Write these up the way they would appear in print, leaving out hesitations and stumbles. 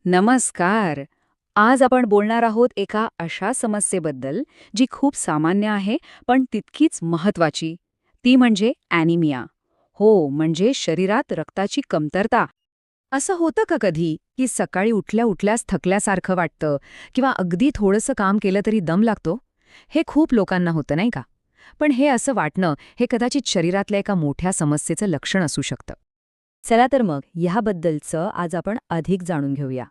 नमस्कार. आज आपण बोलणार आहोत एका अशा समस्येबद्दल जी खूप सामान्य आहे पण तितकीच महत्वाची. ती म्हणजे ॲनिमिया. हो, म्हणजे शरीरात रक्ताची कमतरता. असं होतं का कधी की सकाळी उठल्या उठल्याच थकल्यासारखं वाटतं किंवा अगदी थोडंसं काम केलं तरी दम लागतो? हे खूप लोकांना होतं नाही का? पण हे असं वाटणं हे कदाचित शरीरातल्या एका मोठ्या समस्येचं लक्षण असू शकतं. चला तर मग ह्याबद्दलचं आज आपण अधिक जाणून घेऊया.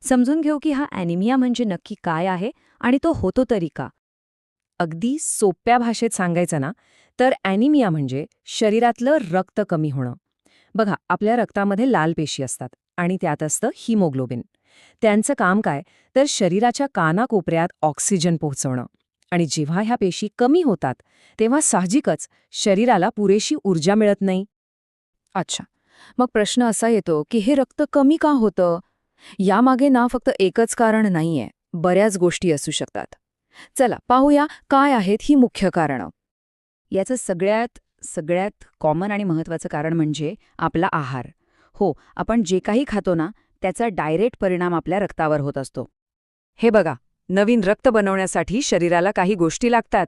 समजून घेऊ की हा ॲनिमिया म्हणजे नक्की काय आहे आणि तो होतो तरी का. अगदी सोप्या भाषेत सांगायचं ना, तर ॲनिमिया म्हणजे शरीरातलं रक्त कमी होणं. बघा, आपल्या रक्तामध्ये लाल पेशी असतात आणि त्यात असतं हिमोग्लोबिन. त्यांचं काम काय, तर शरीराच्या कानाकोपऱ्यात ऑक्सिजन पोहोचवणं. आणि जेव्हा ह्या पेशी कमी होतात, तेव्हा साहजिकच शरीराला पुरेशी ऊर्जा मिळत नाही. अच्छा, मग प्रश्न असा येतो की हे रक्त कमी का होतं? यामागे ना फक्त एकच कारण नाहीये, बऱ्याच गोष्टी असू शकतात. चला पाहूया काय आहेत ही मुख्य कारणं. याचं सगळ्यात सगळ्यात कॉमन आणि महत्त्वाचं कारण म्हणजे आपला आहार. हो, आपण जे काही खातो ना, त्याचा डायरेक्ट परिणाम आपल्या रक्तावर होत असतो. हे बघा, नवीन रक्त बनवण्यासाठी शरीराला काही गोष्टी लागतात,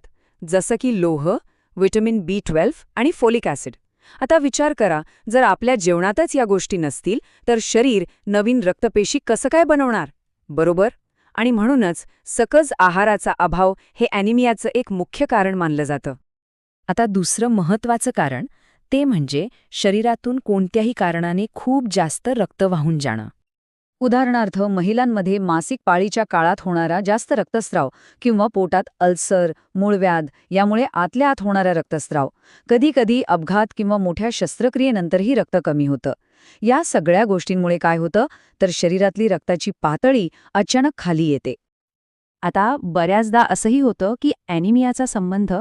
जसं की लोह, व्हिटॅमिन B12 आणि फोलिक ॲसिड. आता विचार करा, जर आपल्या जेवणातच या गोष्टी नसतील, तर शरीर नवीन रक्तपेशी कसं काय बनवणार? बरोबर? आणि म्हणूनच सकस आहाराचा अभाव हे ॲनिमियाचं एक मुख्य कारण मानलं जातं. आता दुसरं महत्त्वाचं कारण ते म्हणजे शरीरातून कोणत्याही कारणाने खूप जास्त रक्त वाहून जाणं. उदाहरणार्थ महिलांमध्ये मासिक पाळीच्या काळात होणारा जास्त रक्तस्राव किंवा पोटात अल्सर, मूळव्याध यामुळे आतल्या आत होणारा रक्तस्राव, कधीकधी अपघात किंवा मोठ्या शस्त्रक्रियेनंतरही रक्त कमी होतं. या सगळ्या गोष्टींमुळे काय होतं, तर शरीरातली रक्ताची पातळी अचानक खाली येते. आता बऱ्याचदा असंही होतं की ॲनिमियाचा संबंध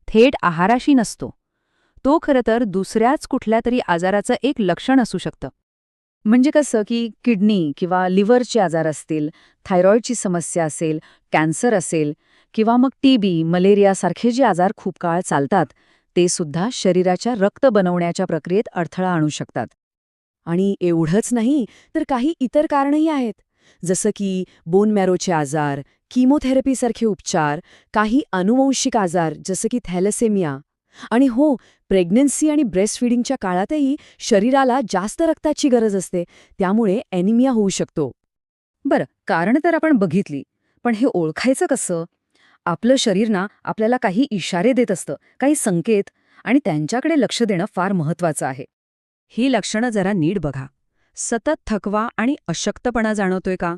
थेट आहाराशी नसतो. तो खरं तर दुसऱ्याच कुठल्या तरी आजाराचं एक लक्षण असू शकतं. म्हणजे कसं की किडनी किंवा लिव्हरचे आजार असतील, थायरॉईडची समस्या असेल, कॅन्सर असेल किंवा मग टीबी, मलेरियासारखे जे आजार खूप काळ चालतात, ते सुद्धा शरीराच्या रक्त बनवण्याच्या प्रक्रियेत अडथळा आणू शकतात. आणि एवढंच नाही, तर काही इतर कारणंही आहेत. जसं की बोन मॅरोचे आजार, किमोथेरपीसारखे उपचार, काही अनुवंशिक आजार जसं की थॅलेसेमिया. आणि हो, प्रेग्नन्सी आणि ब्रेस्ट फीडिंगच्या काळातही शरीराला जास्त रक्ताची गरज असते, त्यामुळे ॲनिमिया होऊ शकतो. बरं, कारण तर आपण बघितली, पण हे ओळखायचं कसं? आपलं शरीर ना आपल्याला काही इशारे देत असतं, काही संकेत, आणि त्यांच्याकडे लक्ष देणं फार महत्वाचं आहे. ही लक्षणं जरा नीट बघा. सतत थकवा आणि अशक्तपणा जाणवतोय का?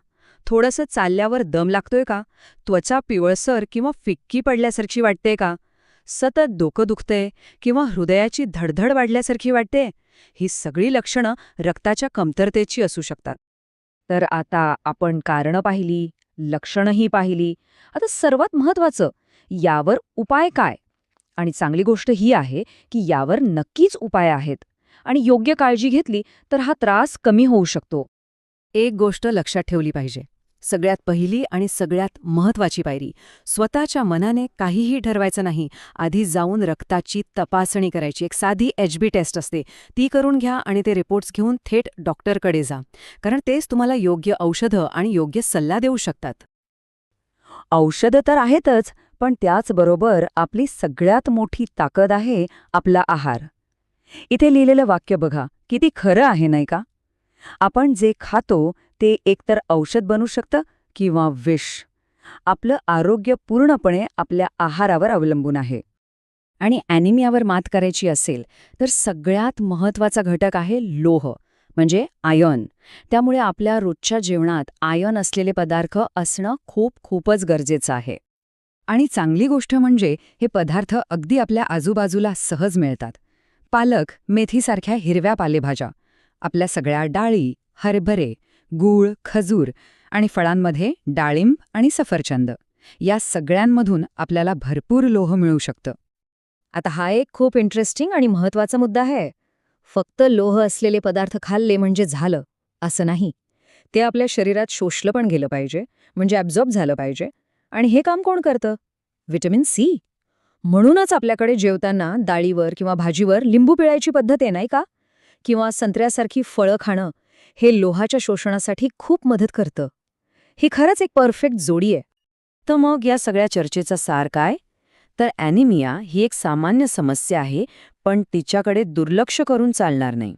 थोडंसं चालल्यावर दम लागतोय का? त्वचा पिवळसर किंवा फिक्की पडल्यासारखी वाटते का? सतत डोकं दुखतंय किंवा हृदयाची धडधड वाढल्यासारखी वाटते? ही सगळी लक्षणं रक्ताच्या कमतरतेची असू शकतात. तर आता आपण कारणं पाहिली, लक्षणंही पाहिली. आता सर्वात महत्वाचं, यावर उपाय काय? आणि चांगली गोष्ट ही आहे की यावर नक्कीच उपाय आहेत आणि योग्य काळजी घेतली तर हा त्रास कमी होऊ शकतो. एक गोष्ट लक्षात ठेवली पाहिजे. सगळ्यात पहिली आणि सगळ्यात महत्वाची पायरी, स्वतःच्या मनाने काहीही ठरवायचं नाही. आधी जाऊन रक्ताची तपासणी करायची. एक साधी HB टेस्ट असते, ती करून घ्या आणि ते रिपोर्ट्स घेऊन थेट डॉक्टरकडे जा. कारण तेच तुम्हाला योग्य औषधं आणि योग्य सल्ला देऊ शकतात. औषधं तर आहेतच, पण त्याचबरोबर आपली सगळ्यात मोठी ताकद आहे आपला आहार. इथे लिहिलेलं वाक्य बघा, किती खरं आहे नाही का? आपण जे खातो ते एकतर औषध बनू शकतं किंवा विष. आपलं आरोग्य पूर्णपणे आपल्या आहारावर अवलंबून आहे. आणि ॲनिमियावर मात करायची असेल तर सगळ्यात महत्त्वाचा घटक आहे लोह, म्हणजे आयर्न. त्यामुळे आपल्या रोजच्या जेवणात आयर्न असलेले पदार्थ असणं खूपच गरजेचं आहे. आणि चांगली गोष्ट म्हणजे हे पदार्थ अगदी आपल्या आजूबाजूला सहज मिळतात. पालक, मेथीसारख्या हिरव्या पालेभाज्या, आपल्या सगळ्या डाळी, हरभरे, गूळ, खजूर आणि फळांमध्ये डाळिंब आणि सफरचंद, या सगळ्यांमधून आपल्याला भरपूर लोह मिळू शकतं. आता हा एक खूप इंटरेस्टिंग आणि महत्त्वाचा मुद्दा आहे. फक्त लोह असलेले पदार्थ खाल्ले म्हणजे झालं, असं नाही. ते आपल्या शरीरात शोषलं पण गेलं पाहिजे, म्हणजे ॲब्झॉर्ब झालं पाहिजे. आणि हे काम कोण करतं? Vitamin C. म्हणूनच आपल्याकडे जेवताना डाळीवर किंवा भाजीवर लिंबू पिळायची पद्धत आहे नाही का? किंवा संत्र्यासारखी फळं खाणं. हे लोहाच्या शोषणासाठी खूप मदत करतं. ही खरंच एक परफेक्ट जोडी आहे. तर मग या सगळ्या चर्चेचा सार काय? तर ॲनिमिया ही एक सामान्य समस्या आहे, पण तिच्याकडे दुर्लक्ष करून चालणार नाही.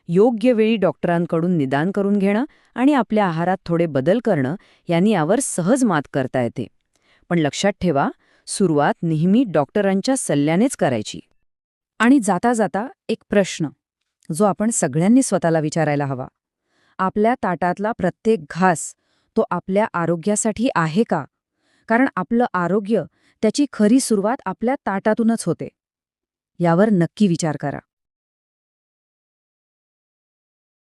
योग्य वेळी डॉक्टरांकडून निदान करून घेणं आणि आपल्या आहारात थोडे बदल करणं यांनी यावर सहज मात करता येते. पण लक्षात ठेवा, सुरुवात नेहमी डॉक्टरांच्या सल्ल्यानेच करायची. आणि जाता जाता एक प्रश्न, जो आपण सगळ्यांनी स्वतःला विचारायला हवा. आपल्या ताटातला प्रत्येक घास तो आपल्या आरोग्यासाठी आहे का? कारण आपलं आरोग्य, त्याची खरी सुरुवात आपल्या ताटातूनच होते. यावर नक्की विचार करा.